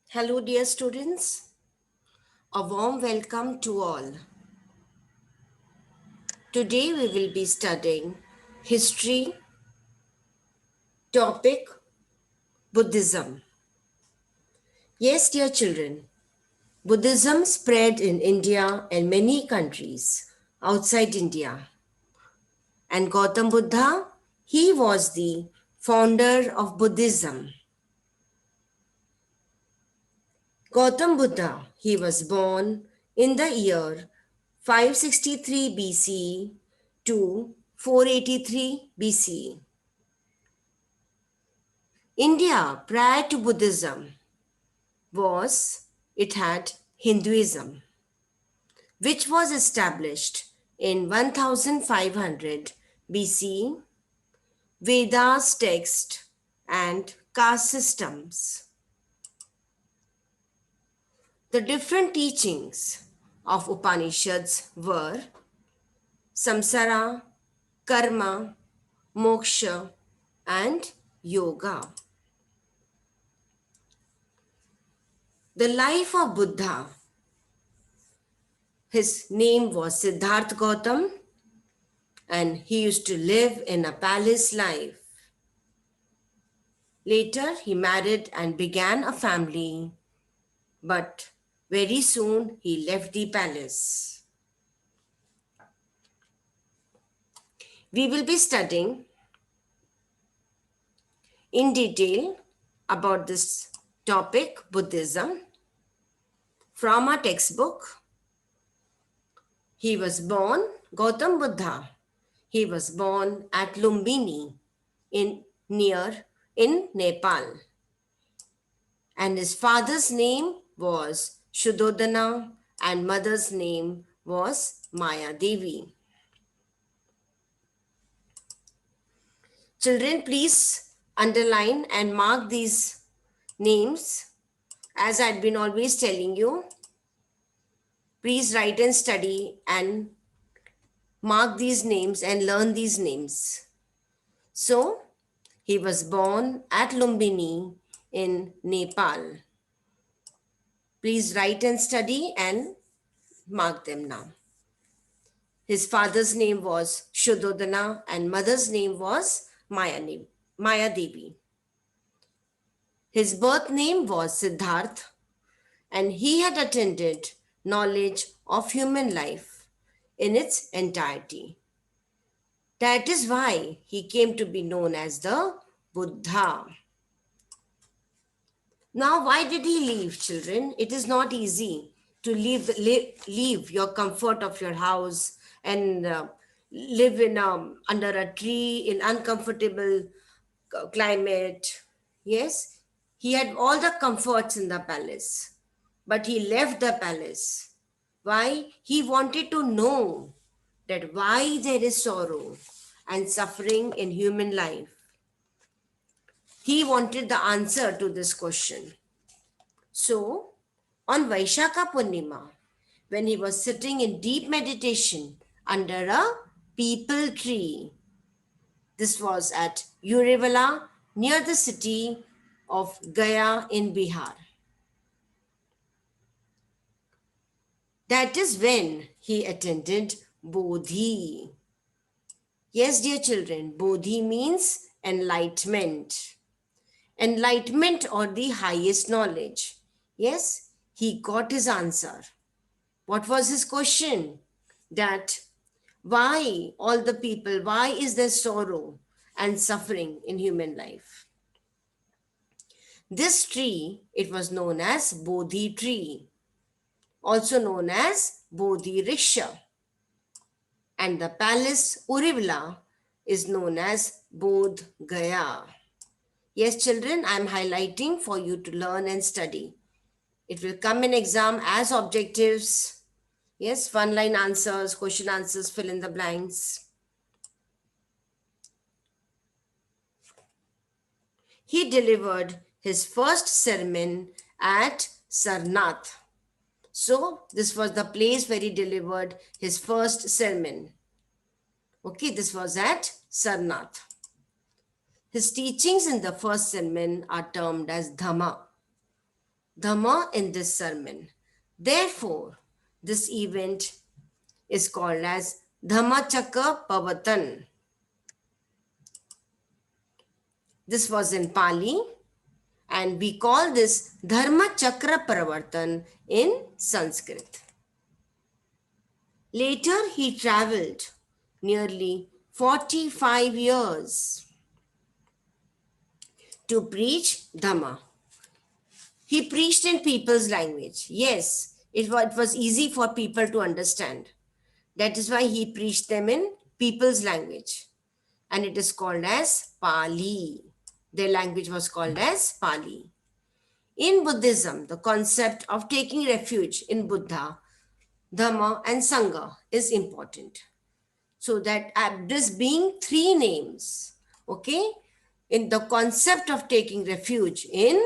Hello, dear students. A warm welcome to all. Today we will be studying history, topic Buddhism. Yes, dear children, Buddhism spread in India and many countries outside India. And Gautam Buddha, he was the founder of Buddhism. Gautam Buddha, he was born in the year 563 BCE to 483 BCE. India prior to Buddhism it had Hinduism, which was established in 1500 BCE, Vedas text and caste systems. The different teachings of Upanishads were samsara, karma, moksha, and yoga. The life of Buddha, his name was Siddhartha Gautam, and he used to live in a palace life. Later, he married and began a family, but very soon he left the palace. We will be studying in detail about this topic, Buddhism, from our textbook. He was born, Gautam Buddha, he was born at Lumbini in near in Nepal. And his father's name was Shuddhodana and mother's name was Maya Devi. Children, please underline and mark these names as I'd been always telling you. Please write and study and mark these names and learn these names. So, he was born at Lumbini in Nepal. Please write and study and mark them now. His father's name was Shuddhodana and mother's name was Maya Devi. His birth name was Siddharth, and he had attended knowledge of human life in its entirety. That is why he came to be known as the Buddha. Now, why did he leave, children? It is not easy to leave your comfort of your house and live in under a tree in uncomfortable climate. Yes, he had all the comforts in the palace, but he left the palace. Why? He wanted to know that why there is sorrow and suffering in human life. He wanted the answer to this question. So, on Vaishaka Purnima, when he was sitting in deep meditation under a peepal tree, this was at Urevala near the city of Gaya in Bihar. That is when he attended Bodhi. Yes, dear children, Bodhi means enlightenment. Enlightenment or the highest knowledge. Yes, he got his answer. What was his question? That why all the people, why is there sorrow and suffering in human life? This tree, it was known as Bodhi tree, also known as Bodhi Riksha. And the palace Urivla is known as Bodh Gaya. Yes, children, I am highlighting for you to learn and study. It will come in exam as objectives. Yes, one line answers, question answers, fill in the blanks. He delivered his first sermon at Sarnath. So, this was the place where he delivered his first sermon. Okay, this was at Sarnath. His teachings in the first sermon are termed as Dhamma. Dhamma in this sermon. Therefore, this event is called as Dhammachakra Pavatan. This was in Pali, and we call this Dharma Chakra Pravartan in Sanskrit. Later, he traveled nearly 45 years to preach Dhamma. He preached in people's language. Yes, it was easy for people to understand. That is why he preached them in people's language. And it is called as Pali. Their language was called as Pali. In Buddhism, the concept of taking refuge in Buddha, Dhamma, and Sangha is important. So that this being three names, okay, in the concept of taking refuge in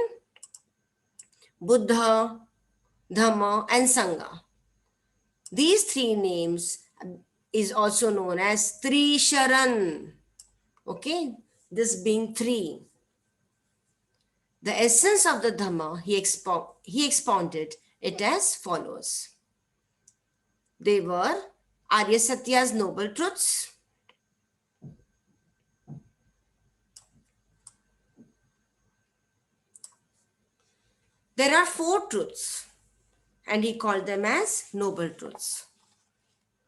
Buddha, Dhamma, and Sangha. These three names is also known as Tri Sharan. Okay, this being three. The essence of the Dhamma, he expounded it as follows. They were Arya Satya's noble truths, there are four truths, and he called them as noble truths.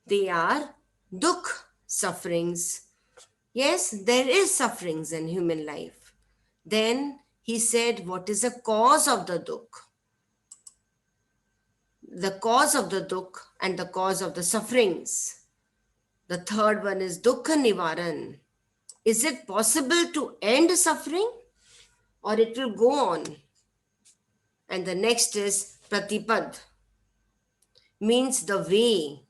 They are dukh, sufferings. Yes, there is sufferings in human life. Then he said, what is the cause of the dukh? The cause of the dukh and the cause of the sufferings. The third one is dukkha nivaran. Is it possible to end suffering or it will go on? And the next is pratipad, means the way.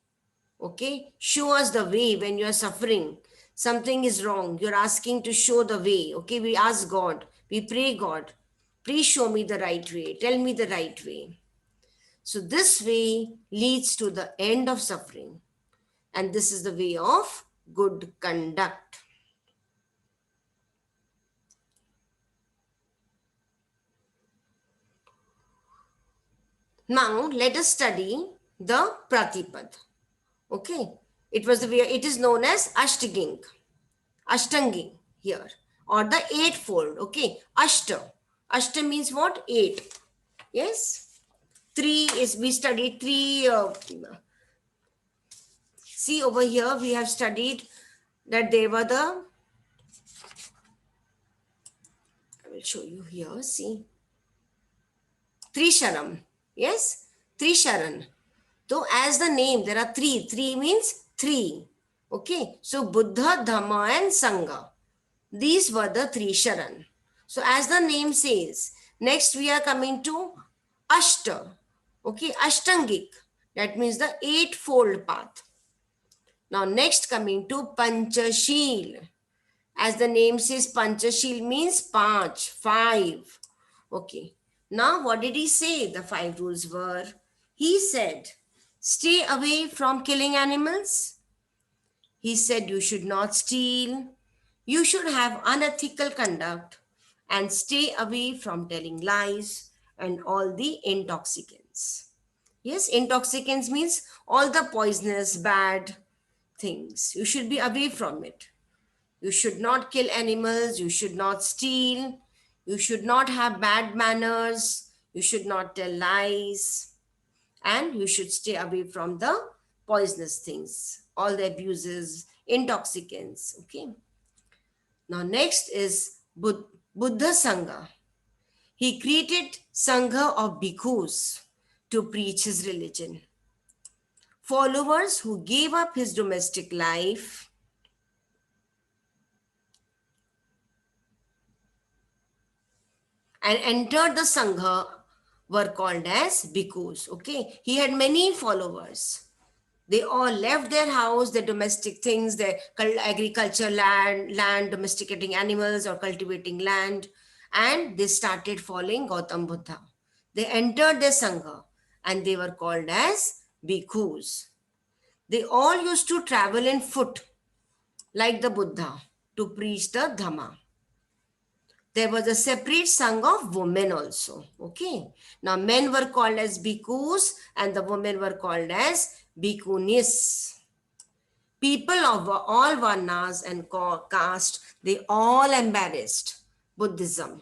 Okay, show us the way when you are suffering. Something is wrong. You're asking to show the way. Okay, we ask God, we pray God, please show me the right way. Tell me the right way. So this way leads to the end of suffering. And this is the way of good conduct. Now let us study the pratipad. Okay, it is known as Ashtangi here, or the eightfold. Okay, Ashta means what? Eight. Yes, three is, we studied three. See over here, we have studied that they were the, I will show you here. See, Trisharam. Yes, Trisharan. So as the name, there are three. Three means three. Okay, so Buddha, Dhamma, and Sangha. These were the three Sharan. So as the name says, next we are coming to Ashta. Okay, Ashtangik. That means the eightfold path. Now next coming to Panchashil. As the name says, Panchashil means five. Okay. Now what did he say? The five rules were, he said, stay away from killing animals. He said you should not steal. You should have unethical conduct and stay away from telling lies and all the intoxicants. Yes, intoxicants means all the poisonous, bad things. You should be away from it. You should not kill animals. You should not steal. You should not have bad manners. You should not tell lies. And you should stay away from the poisonous things, all the abuses, intoxicants. Okay. Now, next is Buddha Sangha. He created Sangha of bhikkhus to preach his religion. Followers who gave up his domestic life and entered the Sangha were called as bhikkhus. Okay, he had many followers. They all left their house, their domestic things, their agriculture land, domesticating animals or cultivating land, and they started following Gautam Buddha. They entered their Sangha and they were called as bhikkhus. They all used to travel in foot like the Buddha to preach the Dhamma. There was a separate sangha of women also. Okay. Now men were called as bhikkhus and the women were called as bhikkhunis. People of all varnas and caste, they all embraced Buddhism.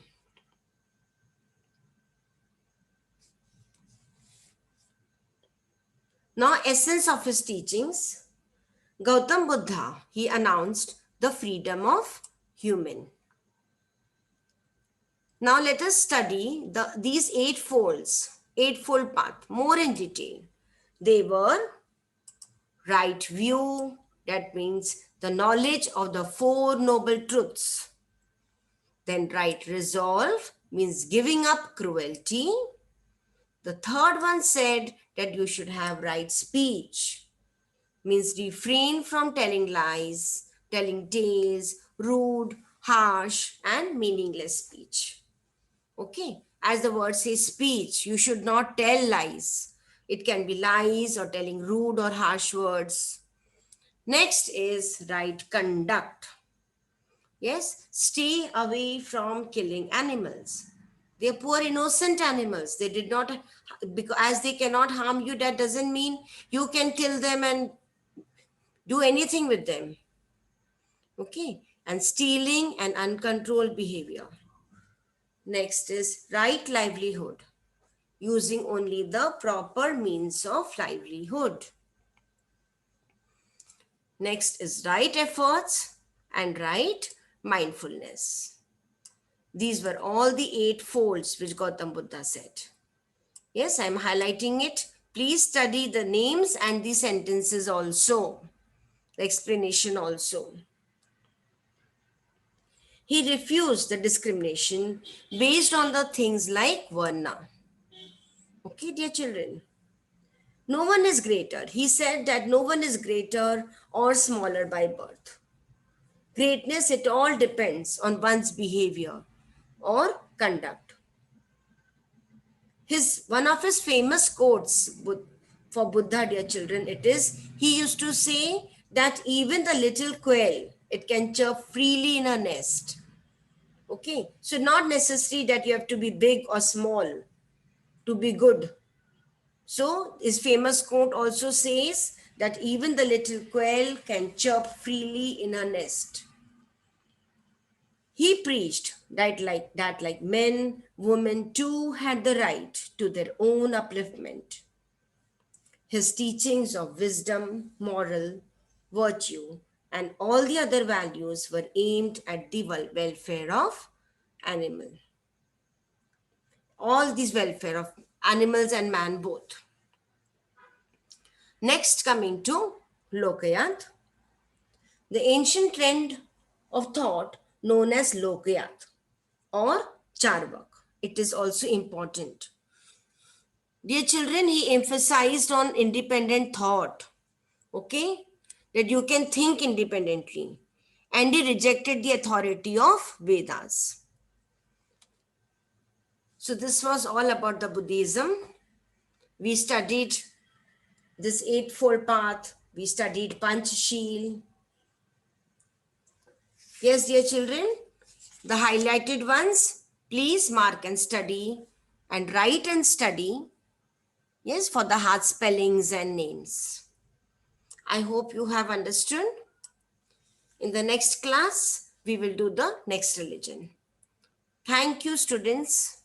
Now, essence of his teachings, Gautam Buddha, he announced the freedom of human. Now let us study these eightfold path more in detail. They were right view, that means the knowledge of the Four Noble Truths. Then right resolve means giving up cruelty. The third one said that you should have right speech, means refrain from telling lies, telling tales, rude, harsh, and meaningless speech. Okay, as the word says speech, you should not tell lies. It can be lies or telling rude or harsh words. Next is right conduct. Yes, stay away from killing animals. They are poor innocent animals. They did not, because as they cannot harm you, that doesn't mean you can kill them and do anything with them. Okay, and stealing and uncontrolled behavior. Next is right livelihood, using only the proper means of livelihood. Next is right efforts and right mindfulness. These were all the 8 folds which Gautam Buddha said. Yes, I'm highlighting it. Please study the names and the sentences also, the explanation also. He refused the discrimination based on the things like Varna. Okay, dear children. No one is greater. He said that no one is greater or smaller by birth. Greatness, it all depends on one's behavior or conduct. One of his famous quotes for Buddha, dear children, it is, he used to say that even the little quail, it can chirp freely in a nest. Okay, so not necessary that you have to be big or small to be good. So his famous quote also says that even the little quail can chirp freely in a nest. He preached that men, women too had the right to their own upliftment. His teachings of wisdom, moral, virtue, and all the other values were aimed at the welfare of animal. All these welfare of animals and man both. Next, coming to Lokayat, the ancient trend of thought known as Lokayat or Charvak. It is also important. Dear children, he emphasized on independent thought, okay, that you can think independently, and he rejected the authority of Vedas. So this was all about the Buddhism. We studied this eightfold path. We studied Panchashil. Yes, dear children, the highlighted ones, please mark and study and write and study. Yes, for the hard spellings and names. I hope you have understood. In the next class, we will do the next religion. Thank you, students.